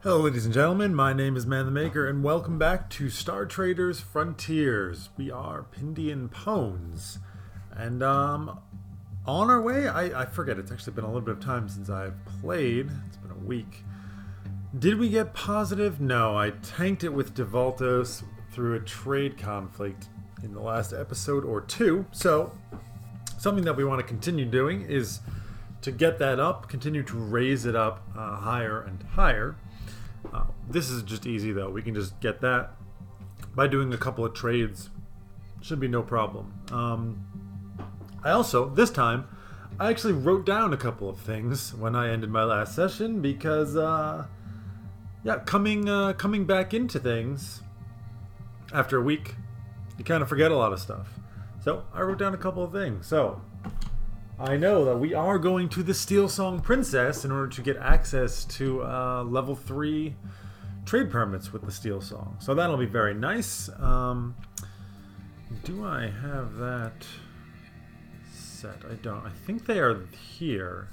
Hello ladies and gentlemen, my name is ManTheMaker and welcome back to Star Traders Frontiers. We are Pindian Pones. And on our way, I forget, it's actually been a little bit of time since I've played. It's been a week. Did we get positive? No, I tanked it with Devoltos through a trade conflict in the last episode or two. So, something that we want to continue doing is to get that up, continue to raise it up higher and higher. This is just easy though. We can just get that by doing a couple of trades. Should be no problem. I also, this time, I actually wrote down a couple of things when I ended my last session because, coming back into things after a week, you kind of forget a lot of stuff. So I wrote down a couple of things. So I know that we are going to the Steel Song Princess in order to get access to level 3 trade permits with the Steel Song. So that'll be very nice. Do I have that set? I don't. I think they are here.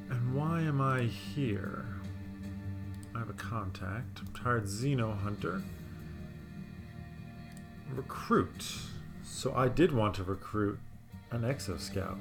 And why am I here? I have a contact. Tired Xeno Hunter. Recruit. So I did want to recruit an Exo Scout.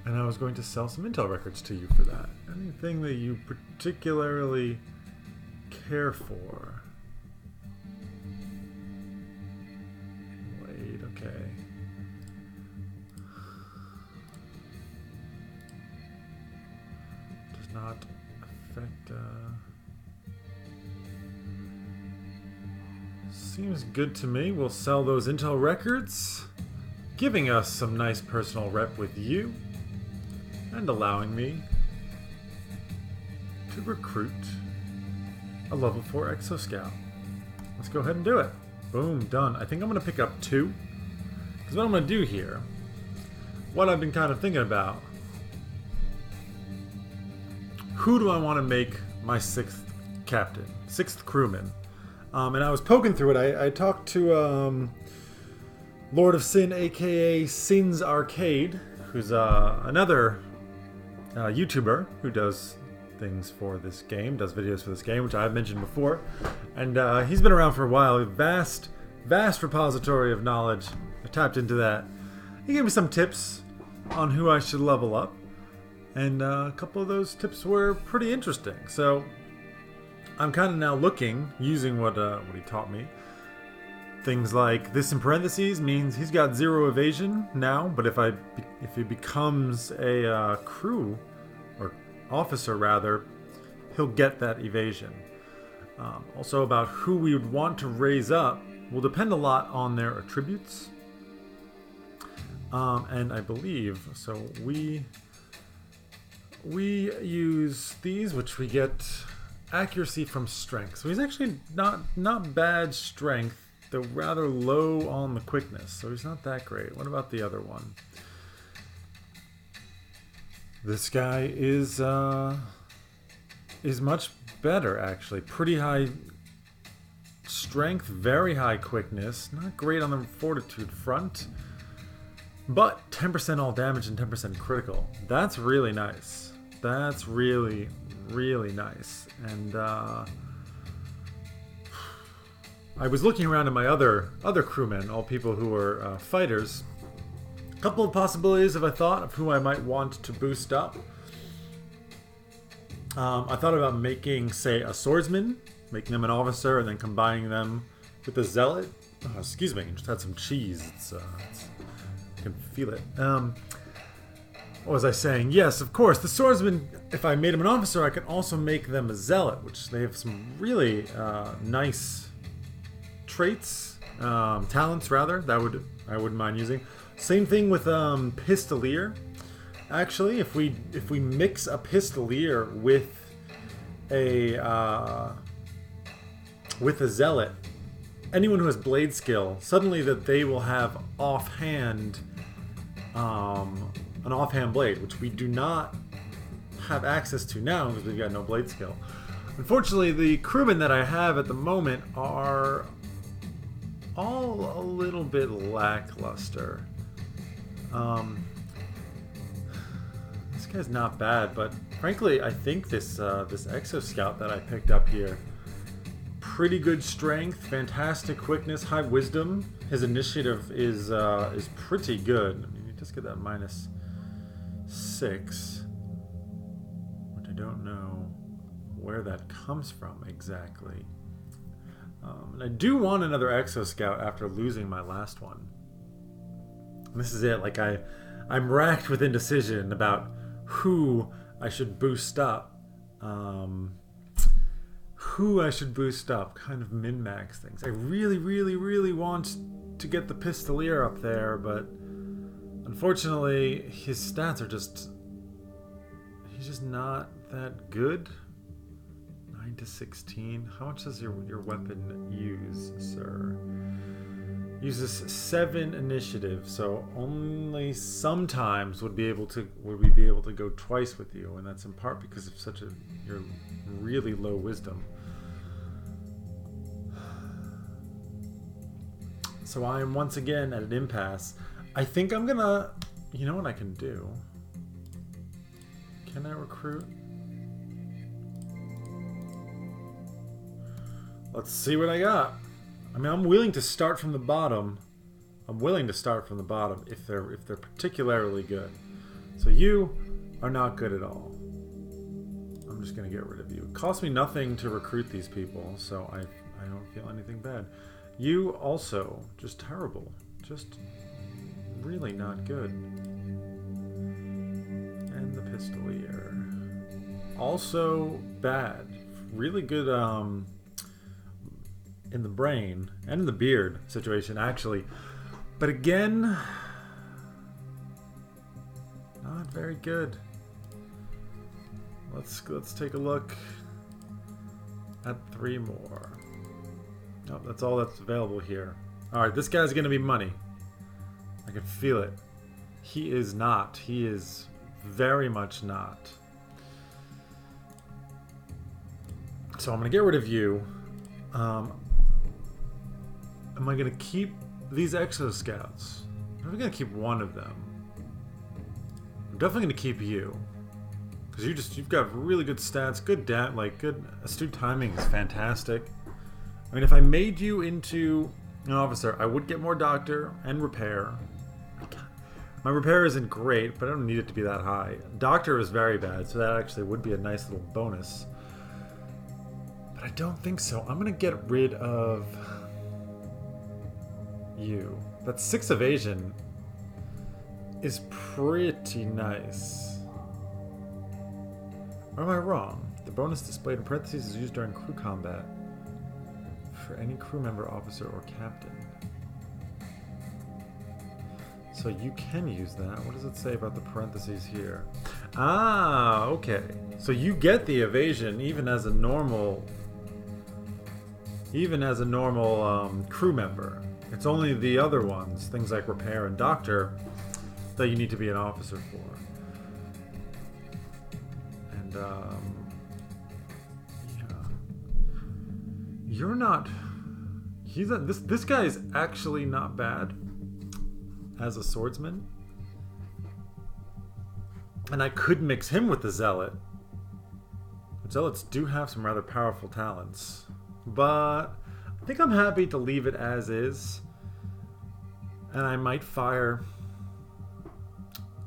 And I was going to sell some intel records to you for that. Anything that you particularly care for? Wait, okay. Does not affect, seems good to me. We'll sell those intel records, giving us some nice personal rep with you, and allowing me to recruit a level 4 Exo Scout. Let's go ahead and do it. Boom, done. I think I'm going to pick up 2. Because what I'm going to do here, what I've been kind of thinking about, who do I want to make my 6th captain, 6th crewman? And I was poking through it. I talked to Lord of Sin, aka Sin's Arcade, who's another YouTuber who does things for this game, does videos for this game, which I've mentioned before. And he's been around for a while. A vast repository of knowledge. I tapped into that. He gave me some tips on who I should level up. And a couple of those tips were pretty interesting. So I'm kind of now looking, using what he taught me. Things like this in parentheses means he's got 0 evasion now, but if he becomes a crew or officer rather, he'll get that evasion. Also about who we would want to raise up will depend a lot on their attributes. And I believe so. We use these, which we get accuracy from strength. So he's actually not bad strength, though rather low on the quickness. So he's not that great. What about the other one? This guy is much better actually. Pretty high strength, very high quickness. Not great on the fortitude front, but 10% all damage and 10% critical. That's really nice. That's really nice. And I was looking around at my other crewmen, all people who were fighters. A couple of possibilities I thought of who I might want to boost up. I thought about making, say, a swordsman, making them an officer, and then combining them with a zealot. Oh, excuse me, just had some cheese. I can feel it. What was I saying? Yes, of course, the swordsman, if I made him an officer, I could also make them a zealot, which they have some really nice traits, talents rather, I wouldn't mind using. Same thing with Pistolier. Actually, if we mix a Pistolier with a zealot, anyone who has blade skill, suddenly that they will have offhand an offhand blade, which we do not have access to now because we've got no blade skill. Unfortunately, the crewmen that I have at the moment are all a little bit lackluster. This guy's not bad, but frankly, I think this this Exo Scout that I picked up here, pretty good strength, fantastic quickness, high wisdom. His initiative is pretty good. I mean, you just get that -6, which I don't know where that comes from exactly. And I do want another Exo Scout after losing my last one. And this is it. Like I'm racked with indecision about who I should boost up. Who I should boost up, kind of min-max things. I really, really, really want to get the Pistolier up there, but unfortunately his stats are just... he's just not that good. 9 to 16. How much does your weapon use, sir? Uses 7 initiative, so only sometimes would we be able to go twice with you, and that's in part because of your really low wisdom. So I am once again at an impasse. I think I'm gonna... you know what I can do? Can I recruit? Let's see what I got. I mean, I'm willing to start from the bottom. I'm willing to start from the bottom if they're particularly good. So you are not good at all. I'm just gonna get rid of you. It costs me nothing to recruit these people, so I don't feel anything bad. You also just terrible, just really not good. And the Pistolier also bad. Really good in the brain and in the beard situation actually, but again, not very good. Let's take a look at 3 more. Nope, that's all that's available here. Alright, this guy's gonna be money. I can feel it. He is not. He is very much not. So I'm gonna get rid of you. Am I gonna keep these Exo Scouts? I'm gonna keep one of them. I'm definitely gonna keep you. Because you've got really good stats, good astute timing is fantastic. I mean, if I made you into an officer, I would get more doctor and repair. My repair isn't great, but I don't need it to be that high. Doctor is very bad, so that actually would be a nice little bonus. But I don't think so. I'm gonna get rid of you. That 6 evasion is pretty nice. Or am I wrong? The bonus displayed in parentheses is used during crew combat for any crew member, officer, or captain. So you can use that. What does it say about the parentheses here? Ah, okay. So you get the evasion even as a normal crew member. It's only the other ones, things like repair and doctor, that you need to be an officer for. And yeah, you're not. This guy is actually not bad as a swordsman, and I could mix him with the zealot. Zealots do have some rather powerful talents, but I think I'm happy to leave it as is, and I might fire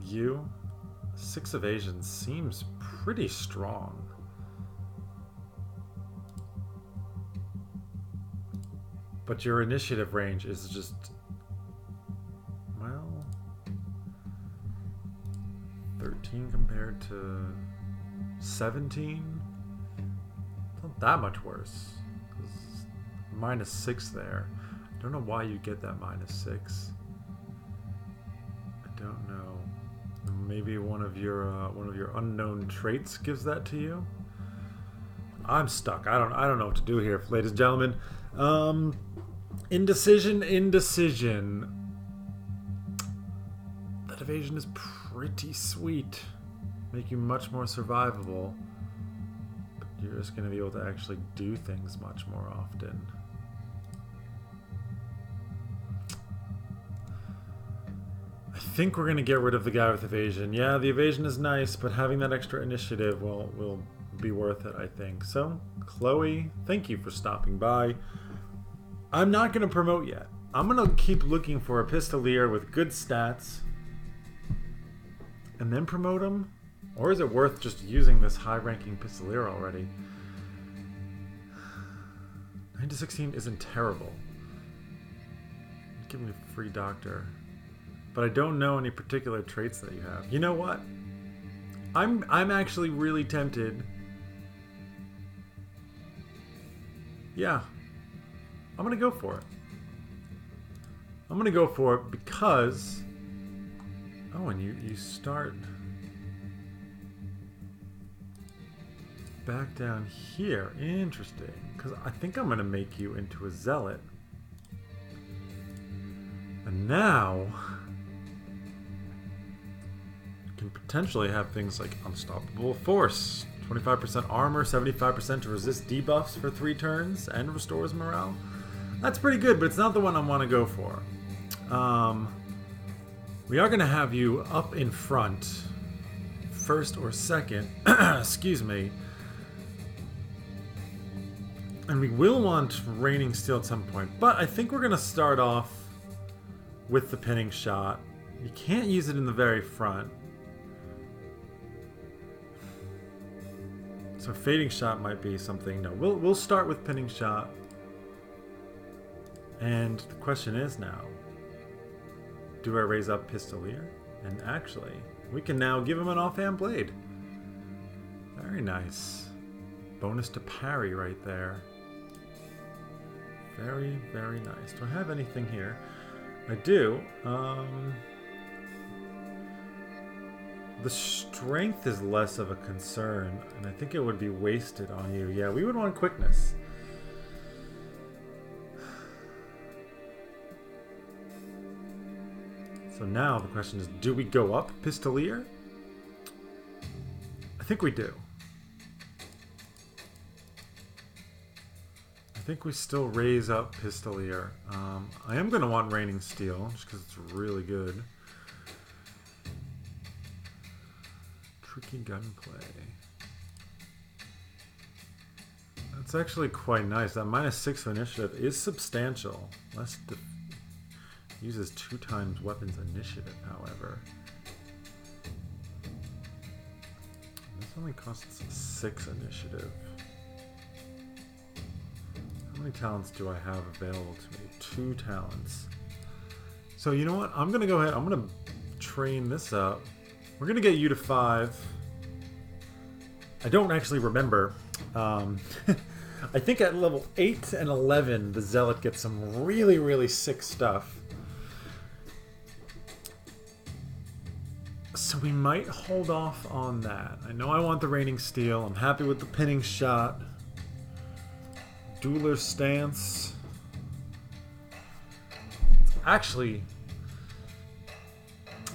you. 6 evasion seems pretty strong. But your initiative range is just, well, 13 compared to 17? It's not that much worse. -6 there. I don't know why you get that -6. I don't know. Maybe one of your unknown traits gives that to you. I'm stuck. I don't know what to do here, ladies and gentlemen. Indecision. That evasion is pretty sweet. Make you much more survivable. But you're just going to be able to actually do things much more often. I think we're going to get rid of the guy with evasion. Yeah, the evasion is nice, but having that extra initiative will be worth it, I think. So, Chloe, thank you for stopping by. I'm not going to promote yet. I'm going to keep looking for a Pistolier with good stats and then promote him. Or is it worth just using this high-ranking Pistolier already? 9 to 16 isn't terrible. Give me a free doctor. But I don't know any particular traits that you have. You know what? I'm actually really tempted. Yeah. I'm gonna go for it. I'm gonna go for it because... Oh, and you start... back down here. Interesting. Because I think I'm gonna make you into a zealot. And now... can potentially have things like Unstoppable Force, 25% armor, 75% to resist debuffs for 3 turns, and restores morale. That's pretty good, but it's not the one I want to go for. We are going to have you up in front, first or second, excuse me. And we will want Raining Steel at some point, but I think we're going to start off with the pinning shot. You can't use it in the very front. So Fading Shot might be something. No, we'll start with Pinning Shot. And the question is now, do I raise up Pistolier? And actually, we can now give him an offhand blade. Very nice. Bonus to parry right there. Very, very nice. Do I have anything here? I do. The strength is less of a concern, and I think it would be wasted on you. Yeah, we would want quickness. So now the question is, do we go up Pistolier? I think we do. I think we still raise up Pistolier. I am going to want Raining Steel, just because it's really good. Tricky gunplay. That's actually quite nice. That -6 initiative is substantial. Uses 2 times weapons initiative, however. This only costs 6 initiative. How many talents do I have available to me? 2 talents. So you know what? I'm gonna go ahead. I'm gonna train this up. We're going to get you to 5. I don't actually remember. I think at level 8 and 11, the Zealot gets some really, really sick stuff. So we might hold off on that. I know I want the Raining Steel. I'm happy with the Pinning Shot. Dueler Stance. It's actually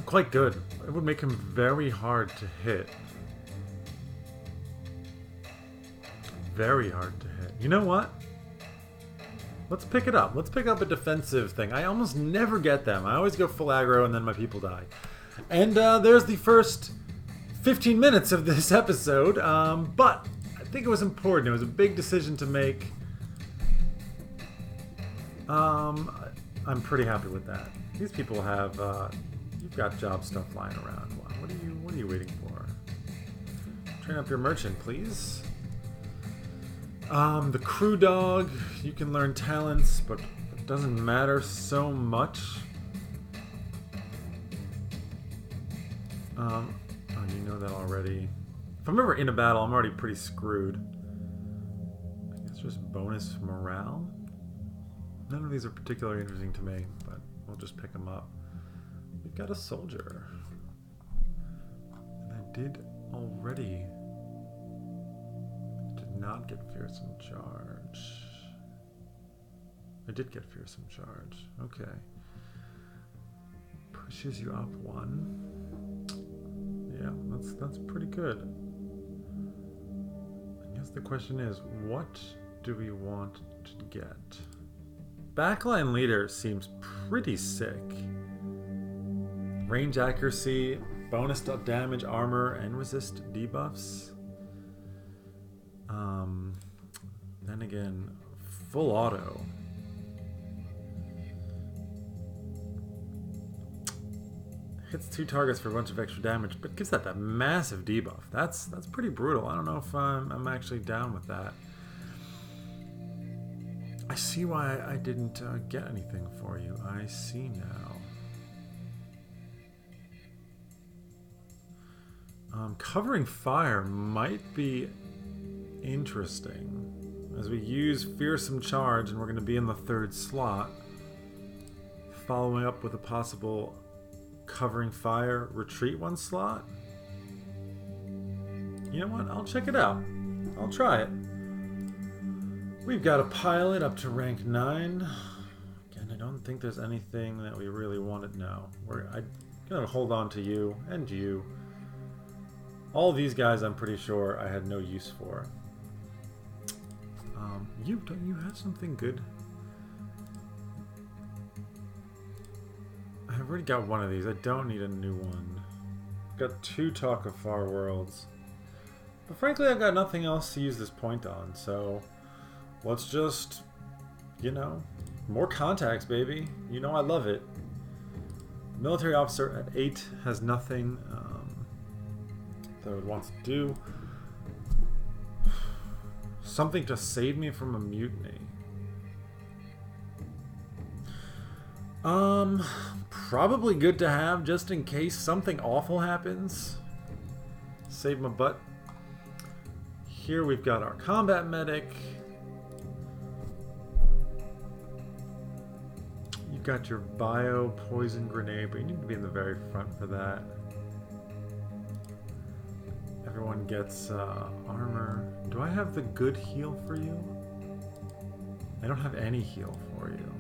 quite good. It would make him very hard to hit. Very hard to hit. You know what? Let's pick it up. Let's pick up a defensive thing. I almost never get them. I always go full aggro and then my people die. And there's the first 15 minutes of this episode. But I think it was important. It was a big decision to make. I'm pretty happy with that. These people have... you've got job stuff lying around. What are you waiting for? Train up your merchant, please. The crew dog, you can learn talents, but it doesn't matter so much. Oh, you know that already. If I'm ever in a battle, I'm already pretty screwed. I think it's just bonus morale. None of these are particularly interesting to me, but we'll just pick them up. We've got a soldier. And I did already. Did not get fearsome charge. I did get fearsome charge. Okay. Pushes you up 1. Yeah, that's pretty good. I guess the question is, what do we want to get? Backline leader seems pretty sick. range accuracy, bonus damage, armor, and resist debuffs. Then again, full auto. Hits 2 targets for a bunch of extra damage, but gives that massive debuff. That's pretty brutal. I don't know if I'm actually down with that. I see why I didn't get anything for you. I see now. Covering fire might be interesting as we use fearsome charge, and we're going to be in the 3rd slot, following up with a possible covering fire retreat 1 slot. You know what? I'll check it out. I'll try it. We've got a pilot up to rank 9. Again, I don't think there's anything that we really want to know. I'm going to hold on to you and you. All these guys I'm pretty sure I had no use for. Don't you have something good? I've already got one of these. I don't need a new one. Got 2 Talk of Far Worlds. But frankly, I've got nothing else to use this point on, so let's just, you know, more contacts, baby. You know I love it. Military officer at 8 has nothing that I would want to do. Something to save me from a mutiny. Probably good to have just in case something awful happens. Save my butt. Here we've got our combat medic. You've got your bio poison grenade, but you need to be in the very front for that. Everyone gets armor. Do I have the good heal for you? I don't have any heal for you.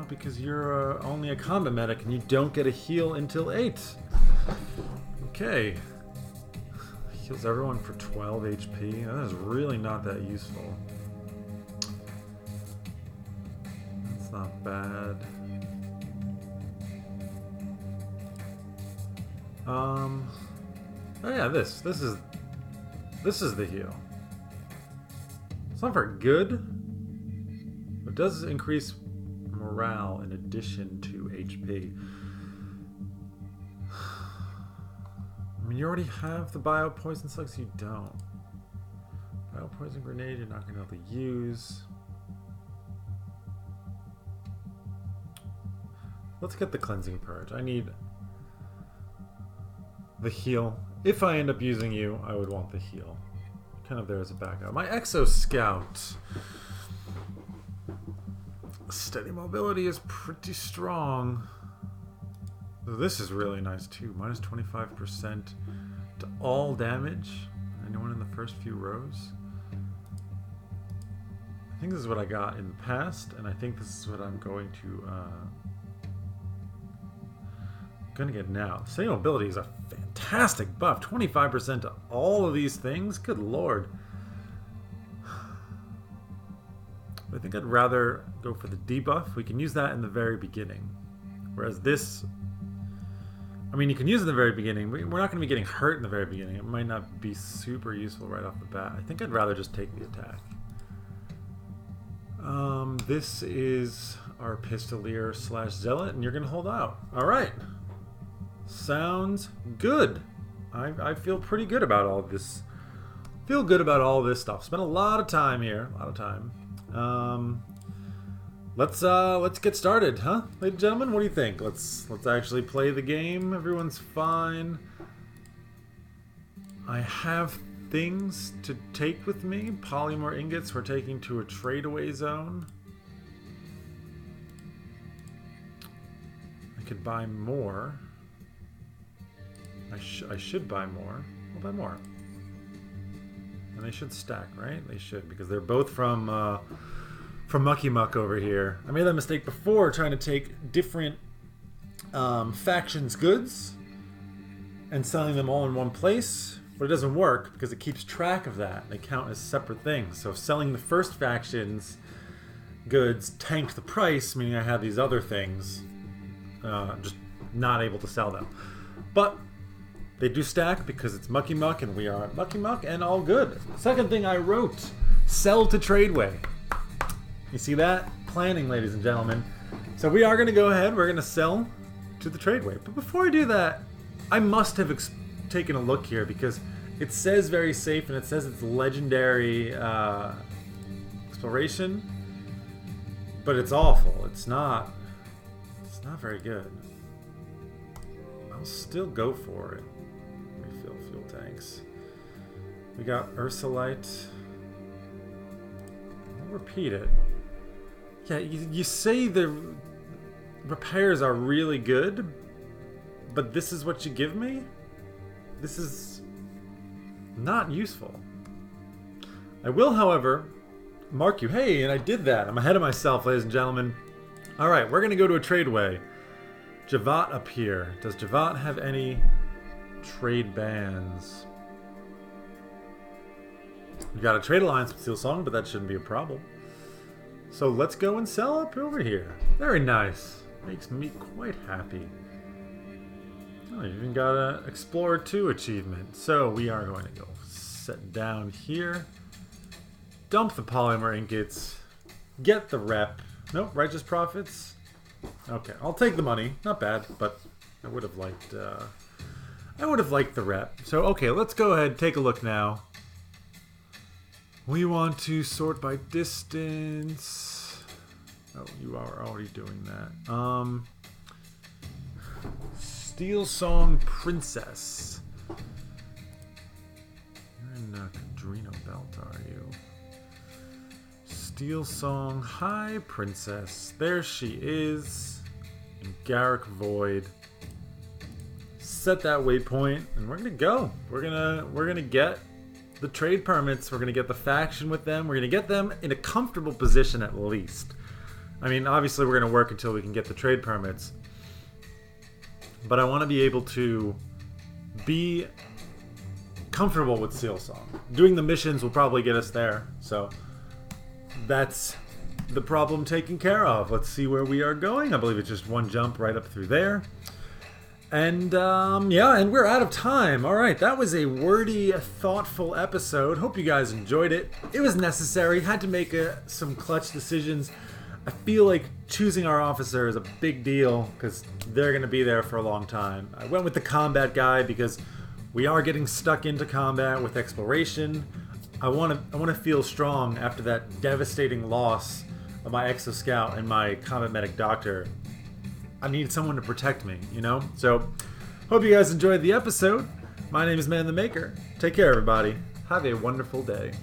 Because you're only a combat medic and you don't get a heal until 8. Okay. Heals everyone for 12 HP. That is really not that useful. That's not bad. Oh yeah, this is the heal. It's not very good, but it does increase morale in addition to HP. I mean, you already have the bio poison slugs. You don't. Bio poison grenade. You're not going to be able to use. Let's get the cleansing purge. I need the heal. If I end up using you, I would want the heal. Kind of there as a backup. My Exo Scout. Steady mobility is pretty strong. This is really nice too. Minus 25% to all damage. Anyone in the first few rows. I think this is what I got in the past, and I think this is what I'm going to get now. Steady mobility is a fantastic buff. 25% to all of these things. Good lord. I think I'd rather go for the debuff. We can use that in the very beginning. Whereas this, I mean, you can use it in the very beginning. We're not going to be getting hurt in the very beginning. It might not be super useful right off the bat. I think I'd rather just take the attack. This is our Pistolier / Zealot, and you're going to hold out. All right. Sounds good. I feel pretty good about all this. Feel good about all this stuff. Spent a lot of time here. A lot of time. Let's get started, huh, ladies and gentlemen? What do you think? Let's actually play the game. Everyone's fine. I have things to take with me. Polymer ingots we're taking to a trade-away zone. I could buy more. I should buy more. I'll buy more. And they should stack, right? They should, because they're both from Mucky Muck over here. I made that mistake before, trying to take different factions' goods and selling them all in one place, but it doesn't work because it keeps track of that. They count as separate things. So selling the first faction's goods tanked the price, meaning I had these other things, just not able to sell them. But they do stack because it's Mucky Muck, and we are at Mucky Muck, and all good. Second thing I wrote, sell to Tradeway. You see that? Planning, ladies and gentlemen. So we are going to go ahead, we're going to sell to the Tradeway. But before I do that, I must have taken a look here, because it says very safe, and it says it's legendary exploration, but it's awful. It's not very good. I'll still go for it. Refill fuel tanks. We got Ursulite. I'll repeat it. Yeah, you say the repairs are really good, but this is what you give me? This is not useful. I will, however, mark you. Hey, and I did that. I'm ahead of myself, ladies and gentlemen. Alright, we're going to go to a tradeway. Javat up here. Does Javat have any trade bans? We got a trade alliance with Steel Song, but that shouldn't be a problem. So let's go and sell up over here. Very nice. Makes me quite happy. Oh, you even got an Explorer 2 achievement. So we are going to go set down here. Dump the polymer ingots. Get the rep. Nope, righteous profits. Okay, I'll take the money. Not bad, but I would have liked the rep. So okay, let's go ahead and take a look now. We want to sort by distance. Oh, you are already doing that. Steel Song Princess. You're in Cadrino Belt, are you? Steel Song High Princess. There she is. In Garrick Void. Set that waypoint, and we're gonna go. We're gonna get the trade permits. We're gonna get the faction with them. We're gonna get them in a comfortable position at least. I mean, obviously we're gonna work until we can get the trade permits. But I want to be able to be comfortable with Steel Song. Doing the missions will probably get us there. So that's the problem taken care of. Let's see where we are going. I believe it's just one jump right up through there. And yeah, and we're out of time. All right, that was a wordy, thoughtful episode. Hope you guys enjoyed it. It was necessary. Had to make some clutch decisions. I feel like choosing our officer is a big deal because they're going to be there for a long time. I went with the combat guy because we are getting stuck into combat with exploration. I want to feel strong after that devastating loss of my Exo Scout and my Combat Medic Doctor. I need someone to protect me, you know? So, hope you guys enjoyed the episode. My name is ManTheMaker. Take care, everybody. Have a wonderful day.